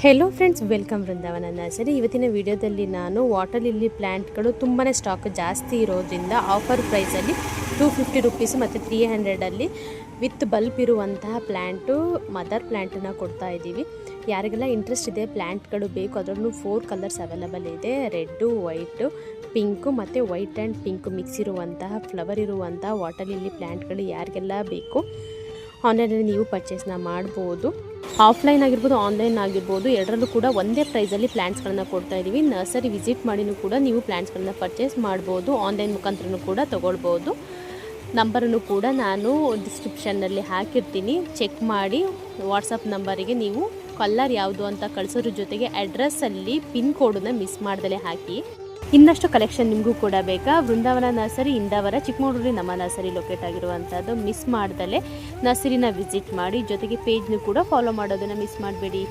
Hello friends, welcome ವೃಂದಾವನ nursery. ಇವತ್ತಿನ ವಿಡಿಯೋದಲ್ಲಿ ನಾನು ವಾಟರ್ ಲಿಲ್ಲಿ ಪ್ಲ್ಯಾಂಟ್ಗಳು ತುಂಬಾ ಸ್ಟಾಕ್ ಜಾಸ್ತಿ ಇರೋದ್ರಿಂದ ಆಫರ್ ಪ್ರೈಸಲ್ಲಿ 250 ರುಪೀಸ್ ಮತ್ತು 300ಅಲ್ಲಿ ವಿತ್ ಬಲ್ಬ್ ಇರುವಂತಹ ಪ್ಲ್ಯಾಂಟು ಮದರ್ ಪ್ಲ್ಯಾಂಟನ್ನು ಕೊಡ್ತಾ ಇದ್ದೀವಿ. ಯಾರಿಗೆಲ್ಲ ಇಂಟ್ರೆಸ್ಟ್ ಇದೆ, ಪ್ಲ್ಯಾಂಟ್ಗಳು ಬೇಕು, ಅದರಲ್ಲೂ 4 ಕಲರ್ಸ್ ಅವೈಲಬಲ್ ಇದೆ. ರೆಡ್ಡು, ವೈಟು, ಪಿಂಕು ಮತ್ತು ವೈಟ್ ಆ್ಯಂಡ್ ಪಿಂಕ್ ಮಿಕ್ಸ್ ಇರುವಂತಹ ಫ್ಲವರ್ ಇರುವಂತಹ ವಾಟರ್ ಲಿಲ್ಲಿ ಪ್ಲ್ಯಾಂಟ್ಗಳು ಯಾರಿಗೆಲ್ಲ ಬೇಕು ಆನ್ಲೈನಲ್ಲಿ ನೀವು ಪರ್ಚೇಸ್ನ ಮಾಡ್ಬೋದು. ಆಫ್ಲೈನ್ ಆಗಿರ್ಬೋದು, ಆನ್ಲೈನ್ ಆಗಿರ್ಬೋದು, ಎರಡರಲ್ಲೂ ಕೂಡ ಒಂದೇ ಪ್ರೈಸಲ್ಲಿ ಪ್ಲ್ಯಾಂಟ್ಸ್ಗಳನ್ನು ಕೊಡ್ತಾ ಇದ್ದೀವಿ. ನರ್ಸರಿ ವಿಸಿಟ್ ಮಾಡಿನೂ ಕೂಡ ನೀವು ಪ್ಲ್ಯಾಂಟ್ಸ್ಗಳನ್ನ ಪರ್ಚೇಸ್ ಮಾಡ್ಬೋದು. ಆನ್ಲೈನ್ ಮುಖಾಂತರನೂ ಕೂಡ ತೊಗೊಳ್ಬೋದು. ನಂಬರನ್ನು ಕೂಡ ನಾನು ಡಿಸ್ಕ್ರಿಪ್ಷನ್ನಲ್ಲಿ ಹಾಕಿರ್ತೀನಿ, ಚೆಕ್ ಮಾಡಿ ವಾಟ್ಸಪ್ ನಂಬರಿಗೆ ನೀವು ಕಲರ್ ಯಾವುದು ಅಂತ ಕಳಿಸೋದ್ರ ಜೊತೆಗೆ ಅಡ್ರೆಸ್ಸಲ್ಲಿ ಪಿನ್ ಕೋಡನ್ನು ಮಿಸ್ ಮಾಡ್ದಲೇ ಹಾಕಿ. ಇನ್ನಷ್ಟು ಕಲೆಕ್ಷನ್ ನಿಮಗೂ ಕೂಡ ಬೇಕಾ? ವೃಂದಾವನ ನರ್ಸರಿ, ಇಂದಾವರ, ಚಿಕ್ಕಮಗಳೂರಲ್ಲಿ ನಮ್ಮ ನರ್ಸರಿ ಲೊಕೇಟ್ ಆಗಿರುವಂಥದ್ದು. ಮಿಸ್ ಮಾಡ್ದಲೇ ನರ್ಸರಿನ ವಿಸಿಟ್ ಮಾಡಿ, ಜೊತೆಗೆ ಪೇಜ್ನು ಕೂಡ ಫಾಲೋ ಮಾಡೋದನ್ನು ಮಿಸ್ ಮಾಡಬೇಡಿ.